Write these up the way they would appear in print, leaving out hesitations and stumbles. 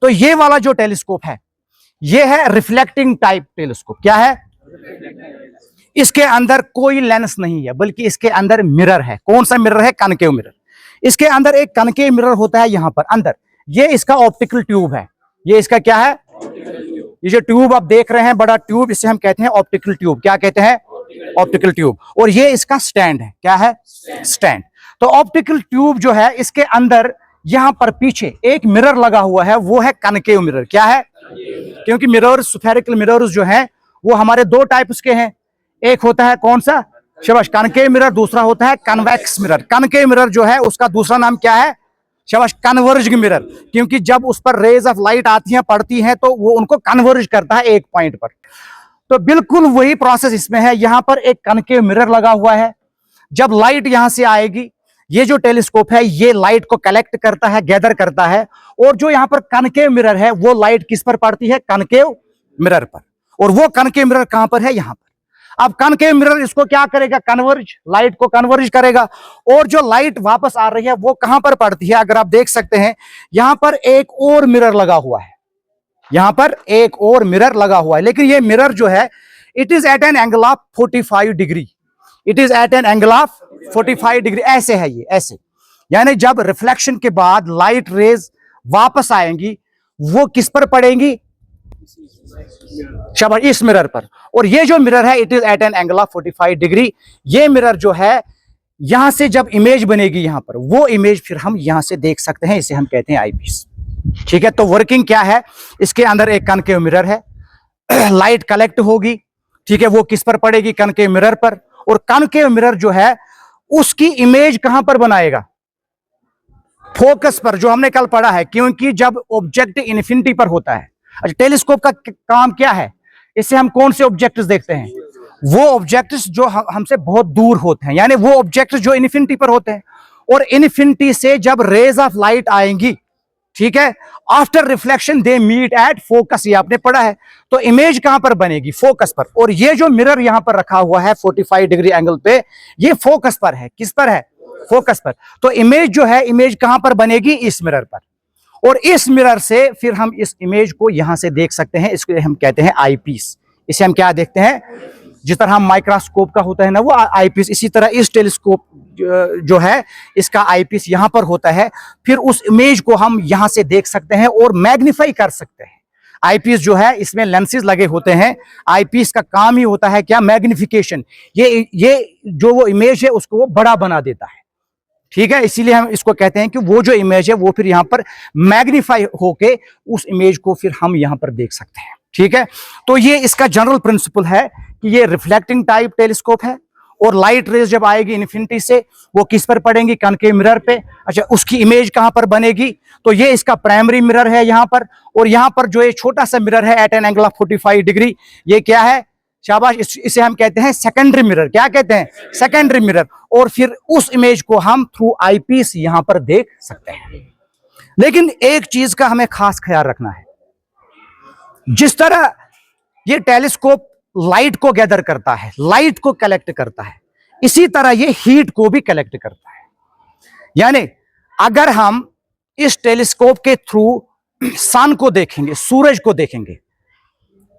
तो ये वाला जो टेलीस्कोप है ये है रिफ्लेक्टिंग टाइप टेलीस्कोप। क्या है? इसके अंदर कोई लेंस नहीं है, बल्कि इसके अंदर मिरर है। कौन सा मिरर है? Concave mirror. इसके अंदर एक कनकेव मिरर होता है यहां पर अंदर। ये इसका ऑप्टिकल ट्यूब है। ये इसका क्या है? ये जो ट्यूब आप देख रहे हैं, बड़ा ट्यूब, इसे हम कहते हैं ऑप्टिकल ट्यूब। क्या कहते हैं? Optical tube. और ये इसका स्टैंड है। क्या है? स्टैंड। तो ऑप्टिकल ट्यूब जो है, इसके अंदर यहां पर पीछे एक मिरर लगा हुआ है, वो है कनकेव मिरर। क्या है? क्योंकि मिरर, स्फेरिकल मिरर्स जो हैं वो हमारे दो टाइप्स के हैं। एक होता है कौन सा? शाबाश, कनकेव मिरर। दूसरा होता है कन्वेक्स मिरर। कनकेव मिरर जो है उसका दूसरा नाम क्या है? शाबाश, कन्वर्जिंग मिरर। क्योंकि जब उस पर रेज ऑफ लाइट आती हैं, पड़ती हैं, तो वो उनको कन्वर्ज करता है एक पॉइंट पर। तो बिल्कुल वही प्रोसेस इसमें है। यहां पर एक कनकेव मिरर लगा हुआ है। जब लाइट यहां से आएगी, ये जो टेलीस्कोप है ये लाइट को कलेक्ट करता है, गैदर करता है। और जो यहां पर कनकेव मिरर है वो लाइट किस पर पड़ती है? कनकेव मिरर पर। और वो कनकेव मिरर कहां पर है? यहां पर। अब कनकेव मिरर इसको क्या करेगा? कन्वर्ज, लाइट को कन्वर्ज करेगा। और जो लाइट वापस आ रही है वो कहां पर पड़ती है? अगर आप देख सकते हैं यहां पर एक और मिरर लगा हुआ है। यहां पर एक और मिरर लगा हुआ है, लेकिन ये मिरर जो है it is at an angle of 45 degree. It is at an angle of 45 degree. ऐसे है ये, ऐसे। यानी जब रिफ्लेक्शन के बाद लाइट रेज वापस आएंगी वो किस पर पड़ेंगी? शाबाश, इस मिरर पर। और ये जो मिरर है it is at an angle of 45 degree. ये मिरर जो है यहां से जब इमेज बनेगी यहां पर, वो इमेज फिर हम यहां से देख सकते हैं। इसे हम कहते हैं आईपीस। ठीक है, तो वर्किंग क्या है? इसके अंदर एक कनकेव मिरर है, लाइट कलेक्ट होगी। ठीक है, वो किस पर पड़ेगी? कनकेव मिरर पर। और कनकेव मिरर जो है उसकी इमेज कहां पर बनाएगा? फोकस पर, जो हमने कल पढ़ा है। क्योंकि जब ऑब्जेक्ट इन्फिनिटी पर होता है, अच्छा, टेलीस्कोप का काम क्या है? इससे हम कौन से ऑब्जेक्ट्स देखते हैं? वो ऑब्जेक्ट्स जो हमसे बहुत दूर होते हैं, यानी वो ऑब्जेक्ट्स जो इन्फिनिटी पर होते हैं। और इन्फिनिटी से जब रेज ऑफ लाइट आएंगी, ठीक है, after reflection they meet at focus. ये आपने पढ़ा है। तो इमेज कहां पर बनेगी? फोकस पर। और ये जो मिरर यहां पर रखा हुआ है 45 डिग्री एंगल पे, ये फोकस पर है। किस पर है? फोकस पर। तो इमेज जो है, इमेज कहां पर बनेगी? इस मिरर पर। और इस मिरर से फिर हम इस इमेज को यहां से देख सकते हैं। इसको हम कहते हैं आईपीस। इसे हम क्या देखते हैं? जिस तरह हम माइक्रोस्कोप का होता है ना वो आईपीस, इसी तरह इस टेलीस्कोप जो है इसका आईपीस यहां पर होता है। फिर उस इमेज को हम यहां से देख सकते हैं और मैग्नीफाई कर सकते हैं। आईपीस जो है इसमें लेंसेज लगे होते हैं। आईपीस का काम ही होता है क्या? मैग्निफिकेशन। ये जो वो इमेज है उसको वो बड़ा बना देता है। ठीक है, इसीलिए हम इसको कहते हैं कि वो जो इमेज है वो फिर यहां पर मैग्नीफाई होके उस इमेज को फिर हम यहां पर देख सकते हैं। ठीक है, तो ये इसका जनरल प्रिंसिपल है कि ये रिफ्लेक्टिंग टाइप टेलीस्कोप है। और लाइट रेज जब आएगी इन्फिनिटी से, वो किस पर पड़ेंगी? कनकेव मिरर पे। अच्छा, उसकी इमेज कहां पर बनेगी? तो ये इसका प्राइमरी मिरर है यहां पर। और यहां पर जो ये छोटा सा मिरर है at an angle of 45 degree, ये क्या है? शाबाश, इसे हम कहते हैं सेकेंडरी मिरर। क्या कहते हैं? Secondary mirror. और फिर उस इमेज को हम थ्रू आईपीस यहां पर देख सकते हैं। लेकिन एक चीज का हमें खास ख्याल रखना है। जिस तरह ये टेलीस्कोप लाइट को गैदर करता है, लाइट को कलेक्ट करता है, इसी तरह ये हीट को भी कलेक्ट करता है। यानी अगर हम इस टेलीस्कोप के थ्रू सन को देखेंगे, सूरज को देखेंगे,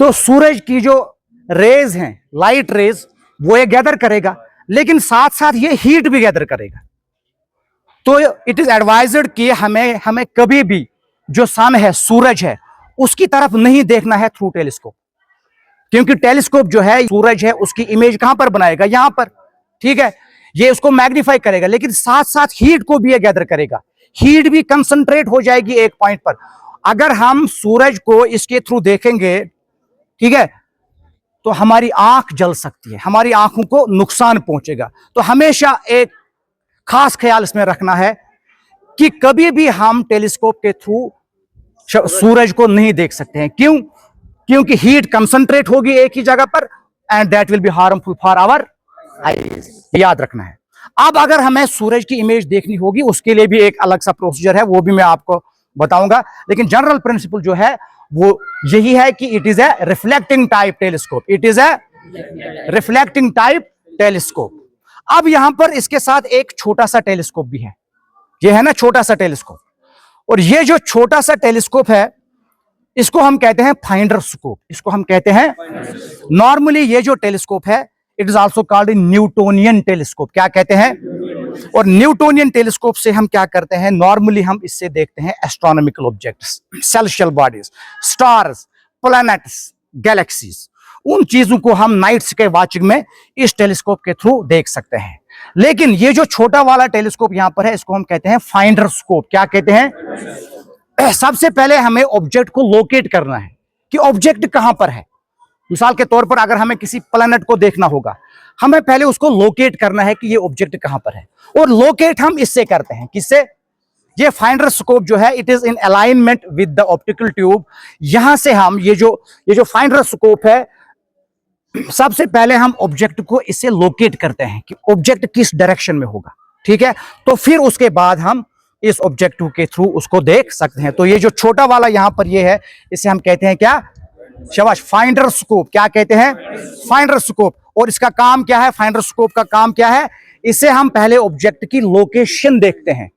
तो सूरज की जो रेज हैं, लाइट रेज, वो ये गैदर करेगा, लेकिन साथ साथ ये हीट भी गैदर करेगा। तो इट इज एडवाइज्ड कि हमें कभी भी जो सन है, सूरज है, उसकी तरफ नहीं देखना है थ्रू टेलीस्कोप। क्योंकि टेलीस्कोप जो है सूरज है उसकी इमेज कहां पर बनाएगा? यहां पर। ठीक है, ये उसको मैग्नीफाई करेगा, लेकिन साथ साथ हीट को भी ये गैदर करेगा। हीट भी कंसंट्रेट हो जाएगी एक पॉइंट पर। अगर हम सूरज को इसके थ्रू देखेंगे, ठीक है, तो हमारी आंख जल सकती है, हमारी आंखों को नुकसान पहुंचेगा। तो हमेशा एक खास ख्याल इसमें रखना है कि कभी भी हम टेलीस्कोप के थ्रू सूरज को नहीं देख सकते हैं। क्यों? क्योंकि हीट कंसंट्रेट होगी एक ही जगह पर and that will be harmful for our eyes. याद रखना है। अब अगर हमें सूरज की इमेज देखनी होगी उसके लिए भी एक अलग सा प्रोसीजर है, वो भी मैं आपको बताऊंगा। लेकिन जनरल प्रिंसिपल जो है वो यही है कि it is a reflecting type telescope. It is a reflecting type telescope. अब यहां पर इसके साथ एक छोटा सा टेलीस्कोप भी है। ये है ना छोटा सा टेलीस्कोप। और ये जो छोटा सा टेलीस्कोप है इसको हम कहते हैं फाइंडर स्कोप, इसको हम कहते हैं नॉर्मली ये जो टेलीस्कोप है it is also called Newtonian telescope. क्या कहते हैं? और न्यूटोनियन टेलीस्कोप से हम क्या करते हैं, नॉर्मली हम इससे देखते हैं astronomical objects, celestial bodies, stars, planets, galaxies. उन चीजों को हम नाइट स्काई वॉचिंग में इस टेलीस्कोप के थ्रू देख सकते हैं। लेकिन ये जो छोटा वाला टेलीस्कोप यहां पर है इसको हम कहते हैं फाइंडर स्कोप। क्या कहते हैं? सबसे पहले हमें ऑब्जेक्ट को लोकेट करना है कि ऑब्जेक्ट कहां पर है। मिसाल के तौर पर अगर हमें किसी प्लैनेट को देखना होगा, हमें पहले उसको लोकेट करना है कि ये ऑब्जेक्ट कहां पर है। और लोकेट हम इससे करते हैं, किससे? ये फाइंडर स्कोप जो है it is in alignment with the optical tube. यहां से हम ये जो फाइंडर स्कोप है, सबसे पहले हम ऑब्जेक्ट को इससे लोकेट करते हैं कि ऑब्जेक्ट किस डायरेक्शन में होगा। ठीक है, तो फिर उसके बाद हम इस ऑब्जेक्ट के थ्रू उसको देख सकते हैं। तो ये जो छोटा वाला यहां पर ये है, इसे हम कहते हैं क्या? शाबाश, फाइंडर स्कोप। क्या कहते हैं? Finder scope. और इसका काम क्या है? फाइंडर स्कोप का काम क्या है? इससे हम पहले ऑब्जेक्ट की लोकेशन देखते हैं।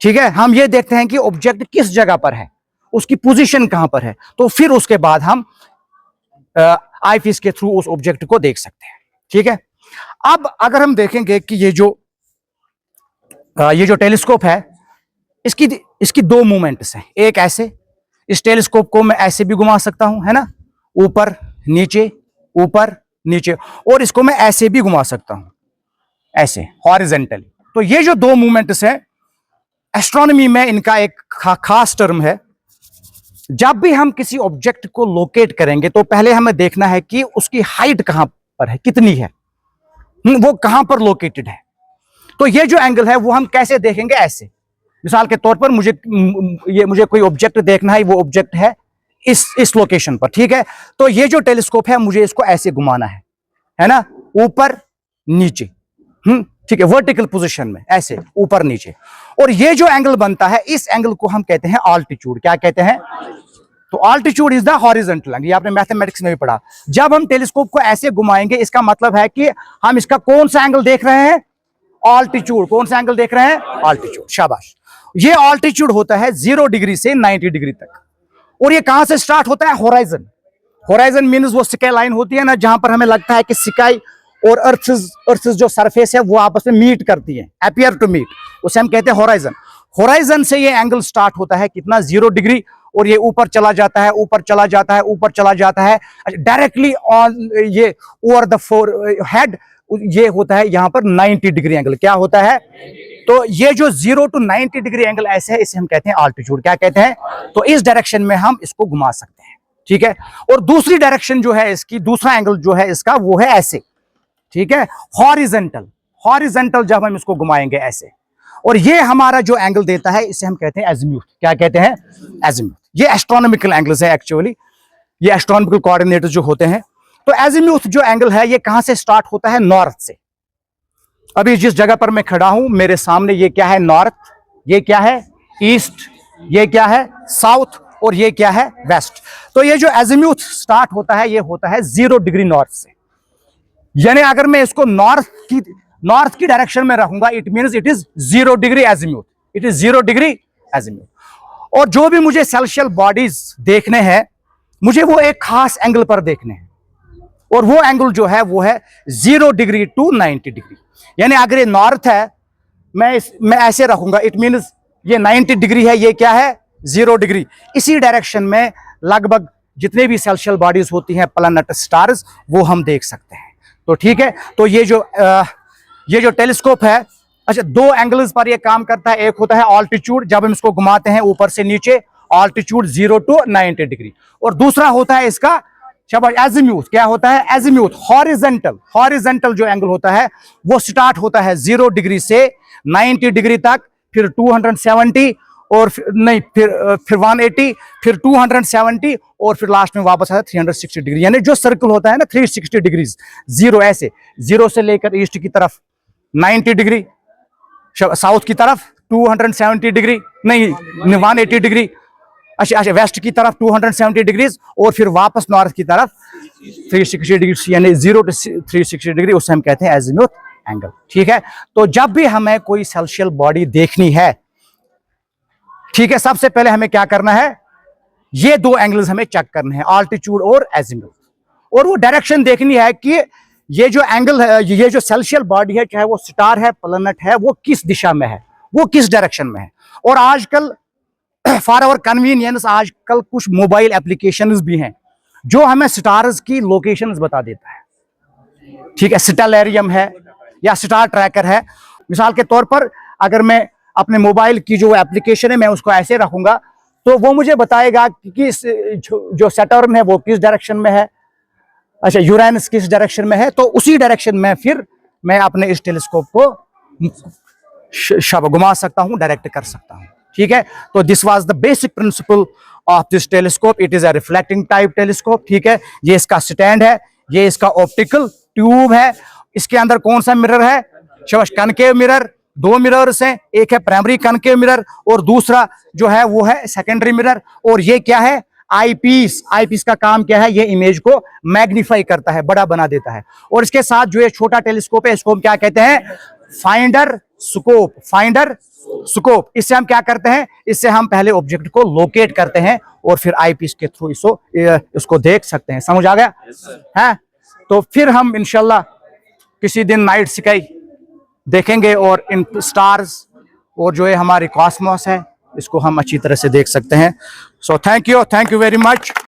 ठीक है, हम ये देखते हैं कि ऑब्जेक्ट किस जगह पर है, उसकी पोजीशन कहां पर है। तो फिर उसके बाद हम आईपीस के थ्रू उस ऑब्जेक्ट को देख सकते हैं। ठीक है, अब अगर हम देखेंगे कि ये जो टेलीस्कोप है इसकी दो मूवमेंट्स हैं। एक ऐसे, इस टेलीस्कोप को मैं ऐसे भी घुमा सकता हूं, है ना, ऊपर नीचे, ऊपर नीचे, और इसको मैं ऐसे भी घुमा सकता हूं, ऐसे हॉरिजॉन्टली। तो ये जो दो मूवमेंट्स हैं, एस्ट्रोनॉमी में इनका एक खास टर्म है। जब भी हम किसी ऑब्जेक्ट को लोकेट करेंगे तो पहले हमें देखना है कि उसकी हाइट कहां पर है, कितनी है, वो कहां पर लोकेटेड है। तो ये जो एंगल है वो हम कैसे देखेंगे? ऐसे। मिसाल के तौर पर मुझे कोई ऑब्जेक्ट देखना है, वो ऑब्जेक्ट है इस लोकेशन पर। ठीक है, तो ये जो टेलीस्कोप है मुझे इसको ऐसे घुमाना है ना, ऊपर नीचे, ठीक है, वर्टिकल पोजीशन में, ऐसे ऊपर नीचे। और ये जो एंगल बनता है, इस एंगल को हम कहते हैं ऑल्टीट्यूड। क्या कहते हैं? तो altitude is the horizontal angle. ये आपने मैथमेटिक्स में भी पढ़ा। जब हम टेलीस्कोप को ऐसे घुमाएंगे, इसका मतलब है कि हम इसका कौन सा एंगल देख रहे हैं? ऑल्टीट्यूड। कौन सा एंगल देख रहे हैं? ऑल्टीट्यूड। शाबाश। ये ऑल्टीट्यूड होता है 0 डिग्री से 90 डिग्री तक। और ये कहां से स्टार्ट होता है? होराइजन। होराइजन मीन्स वो स्काई लाइन होती है ना, जहां पर हमें लगता है कि स्काई और अर्थ जो सरफेस है वो आपस में मीट करती है, अपियर टू मीट, उसे हम कहते हैं होराइजन। होराइजन से ये एंगल स्टार्ट होता है कितना? 0 डिग्री। और ये ऊपर चला जाता है, ऊपर चला जाता है, ऊपर चला जाता है, डायरेक्टली ऑन ये ओवर द हेड ये होता है यहां पर 90 डिग्री एंगल। क्या होता है? तो ये जो 0 to 90 डिग्री एंगल ऐसे है, इसे हम कहते हैं ऑल्टीट्यूड। क्या कहते हैं? तो इस डायरेक्शन में हम इसको घुमा सकते हैं। ठीक है, और दूसरी डायरेक्शन जो है इसकी, दूसरा एंगल जो है इसका, वो है ऐसे। ठीक है, हॉरिजॉन्टल। हॉरिजॉन्टल जब हम इसको घुमाएंगे ऐसे, और ये हमारा जो एंगल देता है इसे हम कहते हैं एजीम्यूथ। क्या कहते हैं? एजीम्यूथ। ये एस्ट्रोनॉमिकल एंगल्स है एक्चुअली, ये एस्ट्रोनॉमिकल कोऑर्डिनेटर्स जो होते हैं। तो एजीम्यूथ जो एंगल है ये कहां से स्टार्ट होता है? नॉर्थ से। अभी जिस जगह पर मैं खड़ा हूं मेरे सामने ये क्या है? नॉर्थ। ये क्या है? ईस्ट। ये क्या है? साउथ। और ये क्या है? वेस्ट। तो ये जो एजीम्यूथ स्टार्ट होता है ये होता है 0 डिग्री नॉर्थ से। यानी अगर मैं इसको नॉर्थ की डायरेक्शन में रखूंगा, it means it is 0 degree azimuth. It is 0 degree azimuth. और जो भी मुझे सेलेस्टियल बॉडीज देखने हैं, मुझे वो एक खास एंगल पर देखने हैं, और वो एंगल जो है वो है 0 डिग्री टू 90 डिग्री। यानी अगर ये नॉर्थ है, मैं ऐसे रखूंगा, इट मींस ये 90 डिग्री है, ये क्या है? 0 डिग्री। इसी डायरेक्शन में लगभग जितने भी सेलेस्टियल बॉडीज होती हैं, प्लैनेट, स्टार्स, वो हम देख सकते हैं। तो ठीक है, तो ये जो टेलीस्कोप है, अच्छा, दो एंगल्स पर ये काम करता है। एक होता है ऑल्टीट्यूड, जब हम इसको घुमाते हैं ऊपर से नीचे, ऑल्टीट्यूड 0 to 90 डिग्री। और दूसरा होता है इसका शाबाश एजीम्यूथ। क्या होता है? एजीम्यूथ। हॉरिजॉन्टल। हॉरिजॉन्टल जो एंगल होता है वो स्टार्ट होता है 0 डिग्री से 90 डिग्री तक, फिर 270, और फिर 180, फिर 270, और फिर लास्ट में वापस आता है 360 डिग्री। यानी जो सर्कल होता है ना 360 डिग्रीज, 0 ऐसे, 0 से लेकर ईस्ट की तरफ 90 डिग्री, साउथ की तरफ 270 डिग्री, नहीं 180 डिग्री, अच्छा, वेस्ट की तरफ 270 डिग्रीज, और फिर वापस नॉर्थ की तरफ 360 डिग्री, यानी 0 to 360 डिग्री, उसे हम कहते हैं एजीम्यूथ एंगल। ठीक है, तो जब भी हमें कोई सेलेस्टियल बॉडी देखनी है, ठीक है, सबसे पहले हमें क्या करना है? ये दो एंगल्स हमें चेक करने हैं, आल्टीट्यूड और एजिमुथ। और वो डायरेक्शन देखनी है कि ये जो एंगल है, ये जो सेल्सियल बॉडी है, चाहे वो स्टार है, प्लैनेट है, वो किस दिशा में है, वो किस डायरेक्शन में है। और आजकल फॉर आवर कन्वीनियंस आजकल कुछ मोबाइल एप्लीकेशंस भी हैं जो हमें स्टार्स की लोकेशंस बता देता है, ठीक है। स्टेलेरियम है या स्टार ट्रैकर है। मिसाल के तौर पर अगर मैं अपने मोबाइल की जो एप्लीकेशन है मैं उसको ऐसे रखूंगा तो वो मुझे बताएगा कि जो सैटर्न है वो किस डायरेक्शन में है, अच्छा यूरेनस किस डायरेक्शन में है, तो उसी डायरेक्शन में फिर मैं अपने इस टेलीस्कोप को घुमा सकता हूं, डायरेक्ट कर सकता हूं, ठीक है। तो this was the basic principle of this telescope. It is a reflecting type telescope, ठीक है। ये इसका स्टैंड है, ये इसका ऑप्टिकल ट्यूब है। इसके अंदर कौन सा मिरर है, शबाश, कनकेव मिरर। दो मिरर्स हैं, एक है प्राइमरी कनकेव मिरर और दूसरा जो है वो है सेकेंडरी मिरर। और ये क्या है, आईपीस। आईपीस का काम क्या है, ये इमेज को मैग्नीफाई करता है, बड़ा बना देता है। और इसके साथ जो ये छोटा टेलीस्कोप है इसको हम क्या कहते हैं, फाइंडर स्कोप। फाइंडर स्कोप, इससे हम क्या करते हैं, इससे हम पहले ऑब्जेक्ट को लोकेट करते हैं और फिर आईपीस के थ्रू इसको देख सकते हैं। समझ आ गया है? तो फिर हम इंशाल्लाह किसी दिन नाइट स्काई देखेंगे और इन स्टार्स और जो है हमारी कॉस्मोस है इसको हम अच्छी तरह से देख सकते हैं। So thank you very much.